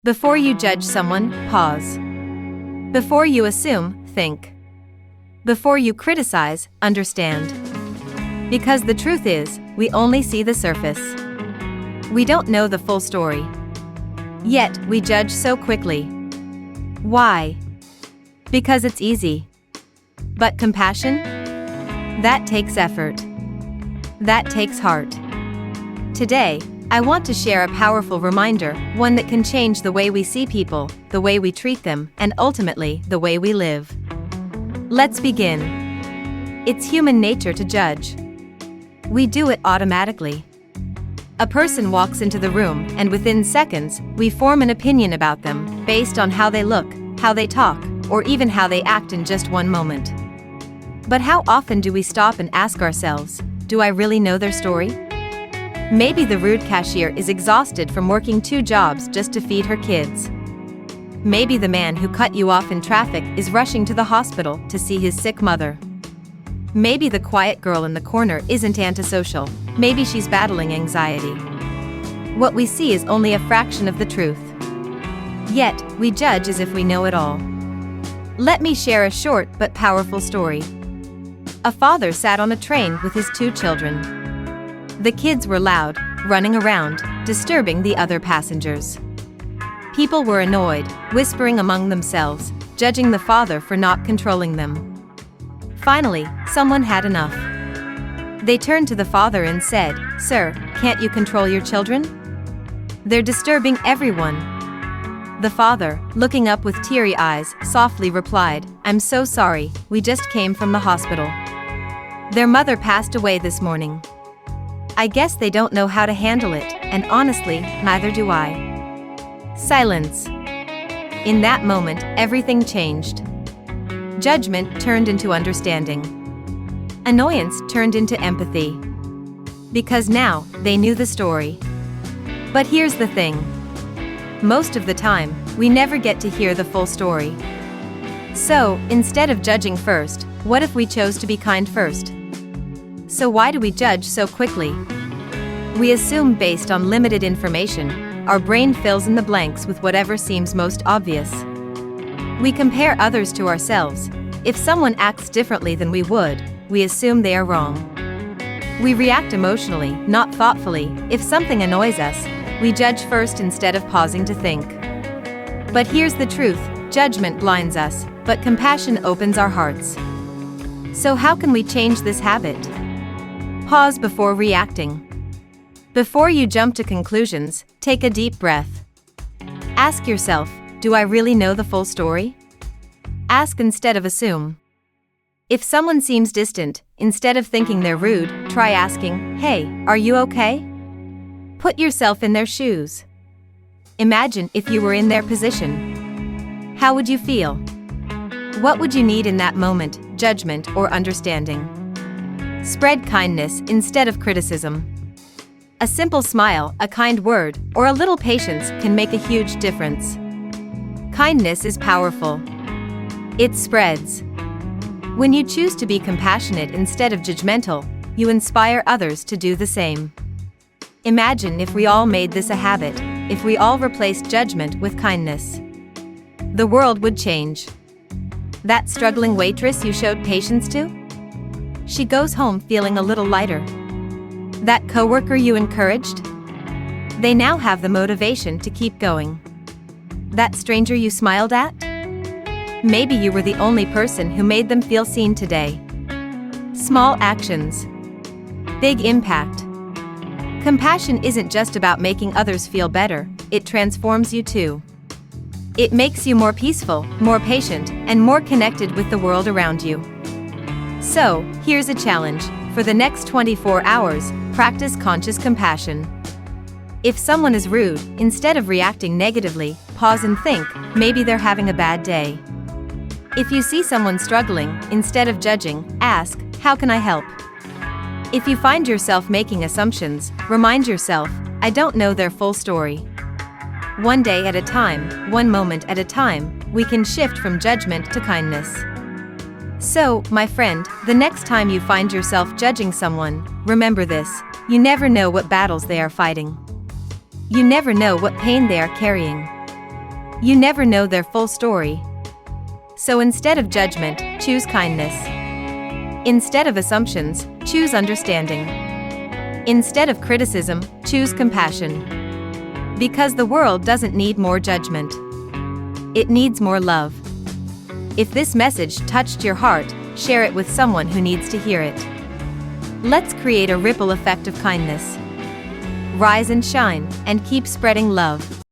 Before you judge someone, pause. Before you assume, think. Before you criticize, understand. Because the truth is, we only see the surface. We don't know the full story. Yet, we judge so quickly. Why? Because it's easy. But compassion? That takes effort. That takes heart. Today, I want to share a powerful reminder, one that can change the way we see people, the way we treat them, and ultimately, the way we live. Let's begin. It's human nature to judge. We do it automatically. A person walks into the room, and within seconds, we form an opinion about them, based on how they look, how they talk, or even how they act in just one moment. But how often do we stop and ask ourselves, do I really know their story? Maybe the rude cashier is exhausted from working 2 jobs just to feed her kids. Maybe the man who cut you off in traffic is rushing to the hospital to see his sick mother. Maybe the quiet girl in the corner isn't antisocial. Maybe she's battling anxiety. What we see is only a fraction of the truth. Yet, we judge as if we know it all. Let me share a short but powerful story. A father sat on a train with his 2 children. The kids were loud, running around, disturbing the other passengers. People were annoyed, whispering among themselves, judging the father for not controlling them. Finally, someone had enough. They turned to the father and said, "Sir, can't you control your children? They're disturbing everyone." The father, looking up with teary eyes, softly replied, "I'm so sorry, we just came from the hospital. Their mother passed away this morning. I guess they don't know how to handle it, and honestly, neither do I." Silence. In that moment, everything changed. Judgment turned into understanding. Annoyance turned into empathy. Because now, they knew the story. But here's the thing. Most of the time, we never get to hear the full story. So, instead of judging first, what if we chose to be kind first? So why do we judge so quickly? We assume based on limited information. Our brain fills in the blanks with whatever seems most obvious. We compare others to ourselves. If someone acts differently than we would, we assume they are wrong. We react emotionally, not thoughtfully. If something annoys us, we judge first instead of pausing to think. But here's the truth, judgment blinds us, but compassion opens our hearts. So how can we change this habit? Pause before reacting. Before you jump to conclusions, take a deep breath. Ask yourself, do I really know the full story? Ask instead of assume. If someone seems distant, instead of thinking they're rude, try asking, "Hey, are you okay?" Put yourself in their shoes. Imagine if you were in their position. How would you feel? What would you need in that moment, judgment or understanding? Spread kindness instead of criticism. A simple smile, a kind word, or a little patience can make a huge difference. Kindness is powerful. It spreads. When you choose to be compassionate instead of judgmental, you inspire others to do the same. Imagine if we all made this a habit, if we all replaced judgment with kindness. The world would change. That struggling waitress you showed patience to? She goes home feeling a little lighter. That coworker you encouraged? They now have the motivation to keep going. That stranger you smiled at? Maybe you were the only person who made them feel seen today. Small actions. Big impact. Compassion isn't just about making others feel better, it transforms you too. It makes you more peaceful, more patient, and more connected with the world around you. So, here's a challenge. For the next 24 hours, practice conscious compassion. If someone is rude, instead of reacting negatively, pause and think, maybe they're having a bad day. If you see someone struggling, instead of judging, ask, how can I help? If you find yourself making assumptions, remind yourself, I don't know their full story. One day at a time, one moment at a time, we can shift from judgment to kindness. So, my friend, the next time you find yourself judging someone, remember this: you never know what battles they are fighting. You never know what pain they are carrying. You never know their full story. So instead of judgment, choose kindness. Instead of assumptions, choose understanding. Instead of criticism, choose compassion. Because the world doesn't need more judgment. It needs more love. If this message touched your heart, share it with someone who needs to hear it. Let's create a ripple effect of kindness. Rise and shine, and keep spreading love.